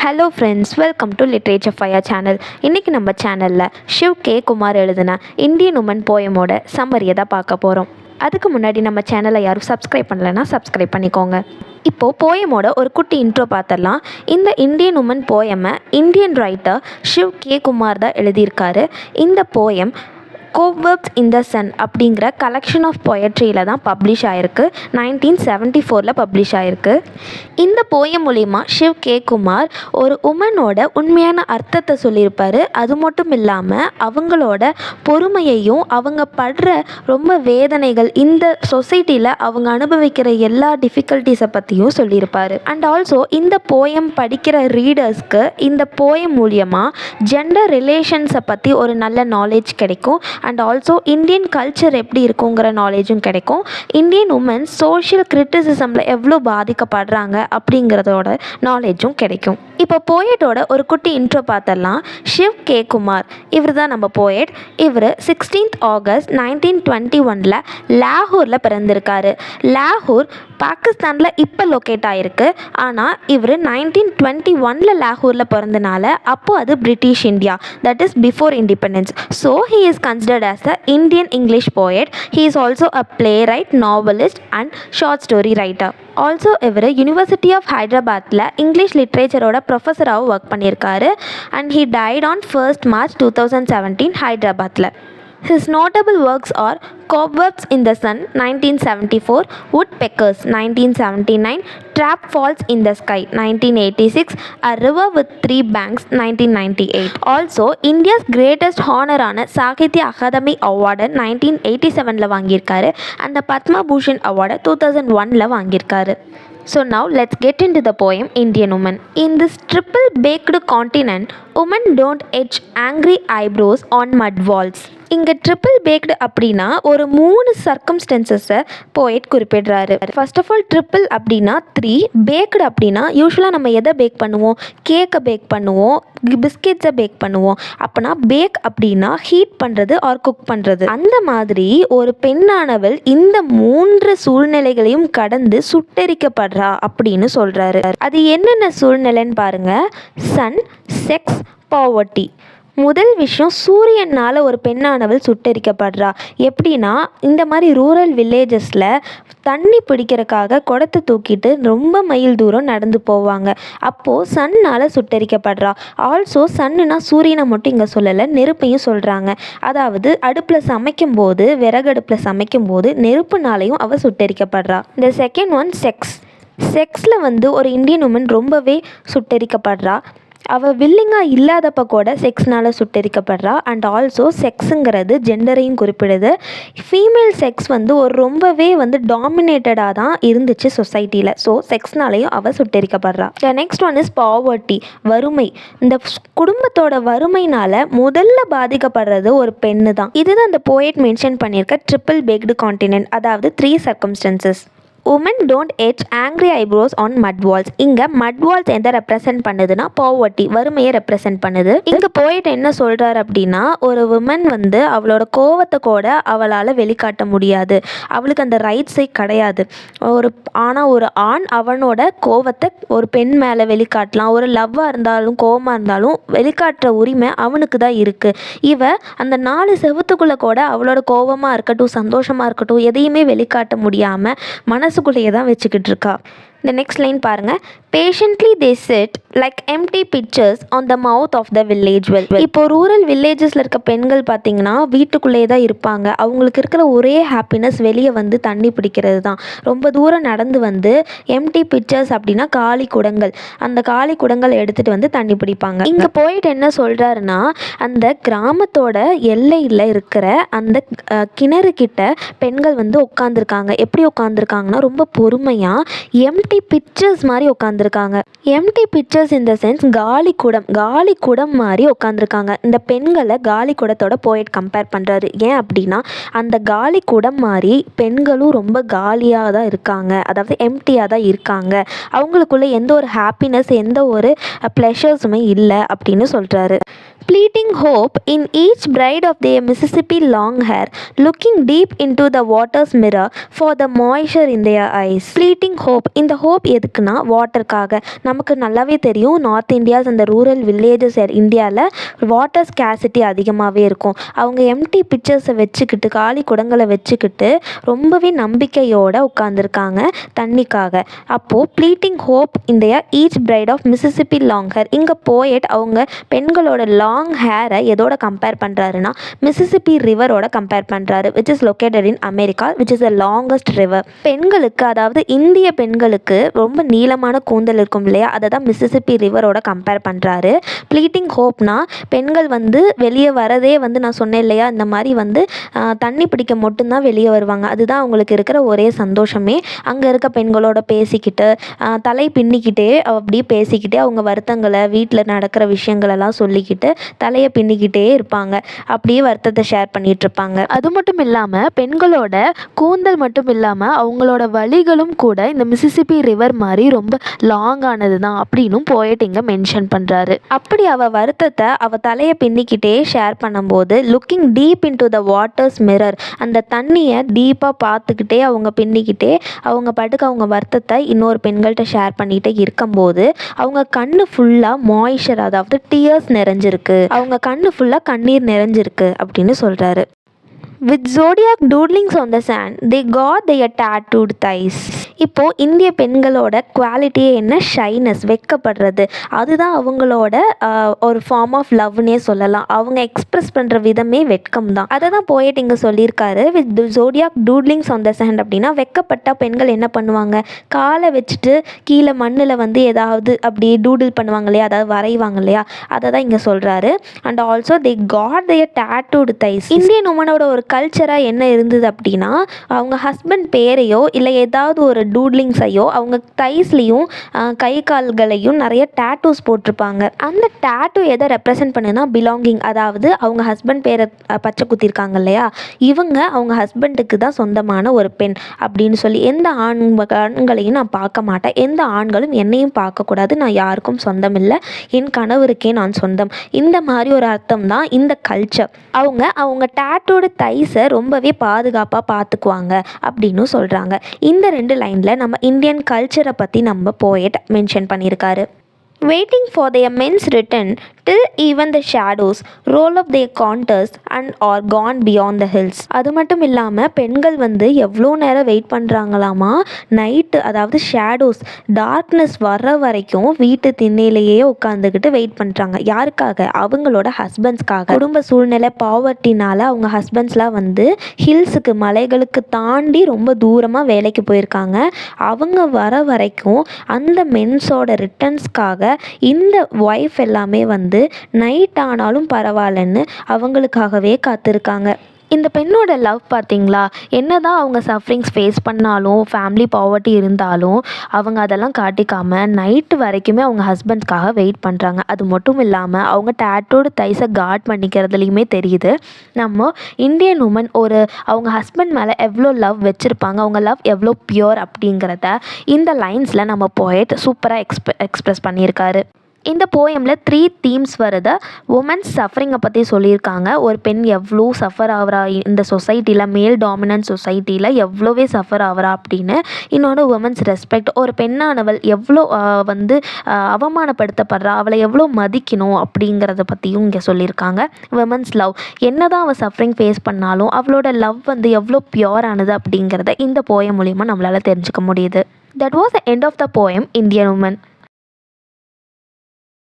Hello friends, welcome to literature fire channel. இன்றைக்கி நம்ம சேனலில் ஷிவ் கே குமார் எழுதின இந்தியன் உமன் போயமோட சம்மரியை தான் பார்க்க போகிறோம். அதுக்கு முன்னாடி நம்ம சேனலை யாரும் சப்ஸ்கிரைப் பண்ணலைன்னா சப்ஸ்கிரைப் பண்ணிக்கோங்க. இப்போது போயமோட ஒரு குட்டி இன்ட்ரோ பார்த்துடலாம். இந்த இந்தியன் உமன் போயமை Indian writer Shiv K Kumar தான் எழுதியிருக்காரு. இந்த poem cobwebs in the sun அப்படிங்கிற கலெக்ஷன் ஆஃப் பொயட்ரியில் தான் பப்ளிஷ் ஆகிருக்கு. 1974 பப்ளிஷ் ஆகிருக்கு. இந்த போயம் மூலிமா ஷிவ் கே குமார் ஒரு உமனோட உண்மையான அர்த்தத்தை சொல்லியிருப்பார். அது மட்டும் இல்லாமல் அவங்களோட பொறுமையையும் அவங்க படுற ரொம்ப வேதனைகள், இந்த சொசைட்டியில் அவங்க அனுபவிக்கிற எல்லா டிஃபிகல்ட்டிஸை பற்றியும் சொல்லியிருப்பார். அண்ட் ஆல்சோ இந்த போயம் படிக்கிற ரீடர்ஸ்க்கு இந்த போயம் மூலியமாக ஜெண்டர் ரிலேஷன்ஸை பற்றி ஒரு நல்ல நாலேஜ் கிடைக்கும். அண்ட் ஆல்சோ இந்தியன் கல்ச்சர் எப்படி இருக்குங்கிற நாலேஜும் கிடைக்கும். இந்தியன் உமன் சோஷியல் கிரிட்டிசிசமில் எவ்வளோ பாதிக்கப்படுறாங்க அப்படிங்கிறதோட நாலேஜும் கிடைக்கும். இப்போ போயட்டோட ஒரு குட்டி இன்ட்ரோ பார்த்துடலாம். ஷிவ் கே குமார் இவர் தான் நம்ம போயட். இவர் 16th ஆகஸ்ட் 1921 லாகூரில் பிறந்திருக்காரு. லாகூர் பாகிஸ்தானில் இப்போ லொக்கேட் ஆகிருக்கு. ஆனால் இவர் 1921 லாகூரில் பிறந்தனால அப்போது அது British India, that is before independence. So he is considered as a Indian English poet. He is also a playwright, novelist and short story writer. Also இவர் யூனிவர்சிட்டி ஆஃப் ஹைதராபாத்தில் இங்கிலீஷ் லிட்ரேச்சரோட ப்ரொஃபஸராகவும் ஒர்க் பண்ணியிருக்காரு. And he died on 1st March 2017 ஹைதராபாத்தில். His notable works are Cobwebs in the Sun 1974, Woodpeckers 1979, Trap Falls in the Sky 1986, A River with Three Banks 1998. Also India's greatest honor ஆன Sahitya Akademi award 1987 வாங்கியிருக்காரு. அந்த Padma Bhushan award 2001 வாங்கியிருக்காரு. So now let's get into the poem Indian Woman. In this triple baked continent, women don't etch angry eyebrows on mud walls. இங்கே triple baked அப்படின்னா ஒரு 3 சர்க்கம்ஸ்டன்சஸை poet குறிப்பிடுறாரு. First of all triple அப்படின்னா 3, packed அப்படின்னா யூஸ்வலாக நம்ம எதை பேக் பண்ணுவோம்? கேக்கை பேக் பண்ணுவோம், பிஸ்கெட்ஸை பேக் பண்ணுவோம். அப்போனா பேக் அப்படின்னா ஹீட் பண்ணுறது ஆர் குக் பண்ணுறது. அந்த மாதிரி ஒரு பெண்ணானவள் இந்த 3 சூழ்நிலைகளையும் கடந்து சுட்டெரிக்கப்படுறா அப்படின்னு சொல்கிறாரு. அது என்னென்ன சூழ்நிலைன்னு பாருங்கள். Sun, sex, poverty. முதல் விஷயம், சூரியனால் ஒரு பெண்ணானவள் சுட்டெரிக்கப்படுறா. எப்படின்னா இந்த மாதிரி ரூரல் வில்லேஜஸில் தண்ணி பிடிக்கிறதுக்காக குடத்தை தூக்கிட்டு ரொம்ப மைல் தூரம் நடந்து போவாங்க. அப்போது சன்னால் சுட்டெரிக்கப்படுறா. ஆல்சோ சன்னுனா சூரியனை மட்டும் இங்கே சொல்லலை, நெருப்பையும் சொல்கிறாங்க. அதாவது அடுப்பில் சமைக்கும்போது, விறகடுப்பில் சமைக்கும்போது நெருப்புனாலையும் அவள் சுட்டெரிக்கப்படுறா. இந்த செகண்ட் ஒன் செக்ஸில் ஒரு இந்தியன் உமன் ரொம்பவே சுட்டெரிக்கப்படுறா. அவள் வில்லிங்காக இல்லாதப்போ கூட செக்ஸ்னால் சுட்டெரிக்கப்படுறா. அண்ட் ஆல்சோ செக்ஸுங்கிறது ஜெண்டரையும் குறிப்பிடுது. ஃபீமேல் செக்ஸ் ஒரு ரொம்பவே டாமினேட்டடாக தான் இருந்துச்சு சொசைட்டியில். ஸோ செக்ஸ்னாலேயும் அவள் சுட்டெரிக்கப்படுறா. The next one is poverty, வறுமை. இந்த குடும்பத்தோட வறுமைனால் முதல்ல பாதிக்கப்படுறது ஒரு பெண்ணு தான். இதுதான் அந்த போயட் மென்ஷன் பண்ணியிருக்க ட்ரிபிள் பேக்டு கான்டினென்ட், அதாவது 3 circumstances. Women don't etch angry eyebrows on mud walls. இங்கே மட் வால்ஸ் எதை ரெப்ரசென்ட் பண்ணுதுன்னா பாவர்ட்டி, வறுமையை ரெப்ரசென்ட் பண்ணுது. இங்கே போயிட்டு என்ன சொல்கிறார் அப்படின்னா, ஒரு உமன் அவளோட கோவத்தை கூட அவளால் வெளிக்காட்ட முடியாது, அவளுக்கு அந்த ரைட்ஸே கிடையாது. ஆனால் ஒரு ஆண் அவனோட கோவத்தை ஒரு பெண் மேலே வெளிக்காட்டலாம். ஒரு லவ்வாக இருந்தாலும் கோவமாக இருந்தாலும் வெளிக்காட்டுற உரிமை அவனுக்கு தான் இருக்குது. அந்த 4 செவத்துக்குள்ளே கூட அவளோட கோவமாக இருக்கட்டும், சந்தோஷமாக இருக்கட்டும், எதையுமே வெளிக்காட்ட முடியாமல் மனசுக்குள்ளேயே தான் வச்சுக்கிட்டு இருக்கா. இந்த நெக்ஸ்ட் லைன் பாருங்கள். Patiently they sit like empty pictures on the mouth of the village well. இப்போ ரூரல் வில்லேஜஸில் இருக்க பெண்கள் பார்த்திங்கன்னா வீட்டுக்குள்ளேயே தான் இருப்பாங்க. அவங்களுக்கு இருக்கிற ஒரே ஹாப்பினஸ் வெளியே தண்ணி பிடிக்கிறது தான். ரொம்ப தூரம் நடந்து எம்டி பிக்சர்ஸ் அப்படின்னா காலி குடங்கள், அந்த காலி குடங்கள் எடுத்துகிட்டு தண்ணி பிடிப்பாங்க. இங்கே போயிட்டு என்ன சொல்கிறாருன்னா, அந்த கிராமத்தோட எல்லையில் இருக்கிற அந்த கிணறு கிட்ட பெண்கள் உட்காந்துருக்காங்க. எப்படி உட்காந்துருக்காங்கன்னா ரொம்ப பொறுமையாக எம்டி பிக்சர்ஸ் மாதிரி உட்காந்துருக்காங்க. Empty pictures in the sense காலி குடம் மாதிரி உட்காந்துருக்காங்க. இந்த பெண்களை காலி குடத்தோட போயட் கம்பேர் பண்ணுறாரு. ஏன் அப்படின்னா அந்த காலி குடம் மாதிரி பெண்களும் ரொம்ப காலியாக தான் இருக்காங்க, அதாவது எம்டியாக தான் இருக்காங்க. அவங்களுக்குள்ள எந்த ஒரு ஹாப்பினஸ், எந்த ஒரு ப்ளஷர்ஸுமே இல்லை அப்படின்னு சொல்கிறாரு. Pleading hope in each bride of their Mississippi long hair, looking deep into the water's mirror for the moisture in their eyes. Pleading hope. இந்த ஹோப் எதுக்குன்னா வாட்டருக்காக. நமக்கு நல்லாவே தெரியும் நார்த் இந்தியாஸ் அந்த ரூரல் வில்லேஜஸ் இந்தியாவில் வாட்டர் ஸ்கேசிட்டி அதிகமாகவே இருக்கும். அவங்க எம்டி பிக்சர்ஸை வச்சுக்கிட்டு காலி குடங்களை வச்சுக்கிட்டு ரொம்பவே நம்பிக்கையோடு உட்காந்துருக்காங்க தண்ணிக்காக. அப்போது plaiting hope into each braid of Mississippi long hair. இங்கே போயட் அவங்க பெண்களோட லாங் ஹேரை எதோட கம்பேர் பண்ணுறாருன்னா மிசிசிப்பி ரிவரோட கம்பேர் பண்ணுறாரு, which is located in America, which is the longest river. பெண்களுக்கு, அதாவது இந்திய பெண்களுக்கு ரொம்ப நீளமான கூந்தல் இருக்கும் இல்லையா, அதை தான் மிசிசிப்பி ரிவரோட கம்பேர் பண்ணுறாரு. ப்ளீட்டிங் ஹோப்னா பெண்கள் வெளியே வரதே நான் சொன்னேன் இல்லையா, இந்த மாதிரி தண்ணி பிடிக்க மட்டும்தான் வெளியே வருவாங்க. அதுதான் அவங்களுக்கு இருக்கிற ஒரே சந்தோஷமே. அங்கே இருக்க பெண்களோட பேசிக்கிட்டு தலை பின்னிக்கிட்டே அப்படியே பேசிக்கிட்டே அவங்க வருத்தங்களை வீட்டில் நடக்கிற விஷயங்களெல்லாம் சொல்லிக்கிட்டு தலையை பின்னிக்கிட்டே இருப்பாங்க. அப்படியே வருத்தத்தை ஷேர் பண்ணிகிட்டு இருப்பாங்க. அது மட்டும் இல்லாமல் பெண்களோட கூந்தல் மட்டும் இல்லாமல் அவங்களோட வலிகளும் கூட இந்த மிசிசிப்பி ரிவர் மாதிரி ரொம்ப லாங்கானது தான் அப்படின்னும் போயிட்டு இங்கே மென்ஷன் பண்ணுறாரு. அப்படி அவள் வருத்தத்தை அவள் தலையை பின்னிக்கிட்டே ஷேர் பண்ணும்போது looking deep in to the waters mirror, அந்த தண்ணியை டீப்பாக பார்த்துக்கிட்டே அவங்க பின்னிக்கிட்டே அவங்க பாட்டுக்கு அவங்க வருத்தத்தை இன்னொரு பெண்கள்கிட்ட ஷேர் பண்ணிகிட்டே இருக்கும்போது அவங்க கண்ணு ஃபுல்லாக மாய்ஸ்சர், அதாவது டியர்ஸ் நிறைஞ்சிருக்கு, அவங்க கண்ணு ஃபுல்லாக கண்ணீர் நிறைஞ்சிருக்கு அப்படின்னு சொல்கிறாரு. With zodiac doodlings on the sand, they got their tattooed thighs. இப்போது இந்திய பெண்களோட குவாலிட்டியே என்ன? ஷைனஸ், வெக்கப்படுறது. அதுதான் அவங்களோட ஒரு ஃபார்ம் ஆஃப் லவ்னே சொல்லலாம். அவங்க எக்ஸ்ப்ரெஸ் பண்ணுற விதமே வெட்கம் தான். அதை தான் போயிட்டு இங்கே சொல்லியிருக்காரு. With zodiac doodlings on the sand அப்படின்னா வெக்கப்பட்ட பெண்கள் என்ன பண்ணுவாங்க, காலை வச்சுட்டு கீழே மண்ணில் ஏதாவது அப்படியே டூடில் பண்ணுவாங்க இல்லையா, அதாவது வரைவாங்க இல்லையா, அதை தான் இங்கே சொல்கிறாரு. And also they got their tattooed thighs. Indian உமனோட ஒரு கல்ச்சராக என்ன இருந்தது அப்படின்னா, அவங்க ஹஸ்பண்ட் பேரையோ இல்லை ஏதாவது ஒரு டூட்லிங்ஸையோ அவங்க தைஸ்லேயும் கை கால்களையும் நிறைய டேட்டூஸ் போட்டிருப்பாங்க. அந்த டேட்டூ எதை ரெப்ரசன்ட் பண்ணுன்னா பிலாங்கிங், அதாவது அவங்க ஹஸ்பண்ட் பேரை பச்சை குத்திருக்காங்க இல்லையா, இவங்க அவங்க ஹஸ்பண்டுக்கு தான் சொந்தமான ஒரு பெண் அப்படின்னு சொல்லி. எந்த ஆண்களையும் நான் பார்க்க மாட்டேன், எந்த ஆண்களும் என்னையும் பார்க்கக்கூடாது, நான் யாருக்கும் சொந்தம் இல்லை, என் கணவருக்கே நான் சொந்தம், இந்த மாதிரி ஒரு அர்த்தம் தான் இந்த கல்ச்சர். அவங்க டேட்டூடு தைஸை ரொம்பவே பாதுகாப்பாக பார்த்துக்குவாங்க அப்படின்னு சொல்கிறாங்க. இந்த 2 லைனில் நம்ம இந்தியன் கல்ச்சரை பற்றி நம்ம போயட் மென்ஷன் பண்ணியிருக்காரு. Waiting for their men's return till even the shadows roll up their contours and are gone beyond the hills. அது மட்டும் இல்லாமல் பெண்கள் எவ்வளோ நேரம் வெயிட் பண்ணுறாங்களாமா, நைட்டு, அதாவது ஷேடோஸ், டார்க்னஸ் வர்ற வரைக்கும் வீட்டு திண்ணையிலேயே உட்காந்துக்கிட்டு வெயிட் பண்ணுறாங்க. யாருக்காக? அவங்களோட ஹஸ்பண்ட்ஸ்க்காக. குடும்ப சூழ்நிலை பாவர்ட்டினால் அவங்க ஹஸ்பண்ட்ஸ்லாம் ஹில்ஸுக்கு, மலைகளுக்கு தாண்டி ரொம்ப தூரமாக வேலைக்கு போயிருக்காங்க. அவங்க வர வரைக்கும் அந்த மென்ஸோட ரிட்டர்ன்ஸ்க்காக இந்த ஒய்ஃப் எல்லாமே நைட் ஆனாலும் பரவாயில்லன்னு அவங்களுக்காகவே காத்திருக்காங்க. இந்த பெண்ணோட லவ் பார்த்தீங்களா, என்ன தான் அவங்க சஃபரிங்ஸ் ஃபேஸ் பண்ணாலும், ஃபேமிலி பாவர்ட்டி இருந்தாலும் அவங்க அதெல்லாம் காட்டிக்காமல் நைட்டு வரைக்குமே அவங்க ஹஸ்பண்ட்ஸ்க்காக வெயிட் பண்ணுறாங்க. அது மட்டும் இல்லாமல் அவங்க டேட்டோடு தைஸை காட் பண்ணிக்கிறதுலையுமே தெரியுது நம்ம இந்தியன் உமன் அவங்க ஹஸ்பண்ட் மேலே எவ்வளோ லவ் வச்சுருப்பாங்க, அவங்க லவ் எவ்வளோ பியூர் அப்படிங்கிறத இந்த லைன்ஸில் நம்ம போயிட் சூப்பராக எக்ஸ்ப்ரெஸ் பண்ணியிருக்காரு. இந்த போயமில் 3 தீம்ஸ் வருது. உமன்ஸ் சஃபரிங்கை பற்றி சொல்லியிருக்காங்க. ஒரு பெண் எவ்வளோ சஃபர் ஆகிறா இந்த சொசைட்டியில், மேல் டாமினன்ட் சொசைட்டியில் எவ்வளோவே சஃபர் ஆகிறா அப்படின்னு. இன்னொன்று உமன்ஸ் ரெஸ்பெக்ட், ஒரு பெண்ணானவள் எவ்வளோ அவமானப்படுத்தப்படுறா, அவளை எவ்வளோ மதிக்கணும் அப்படிங்கிறத பற்றியும் இங்கே சொல்லியிருக்காங்க. உமன்ஸ் லவ், என்ன தான் அவள் சஃபரிங் ஃபேஸ் பண்ணாலும் அவளோட லவ் எவ்வளோ பியூரானது அப்படிங்கிறத இந்த போயம் மூலிமா நம்மளால் தெரிஞ்சுக்க முடியுது. That was the end of the poem Indian Woman.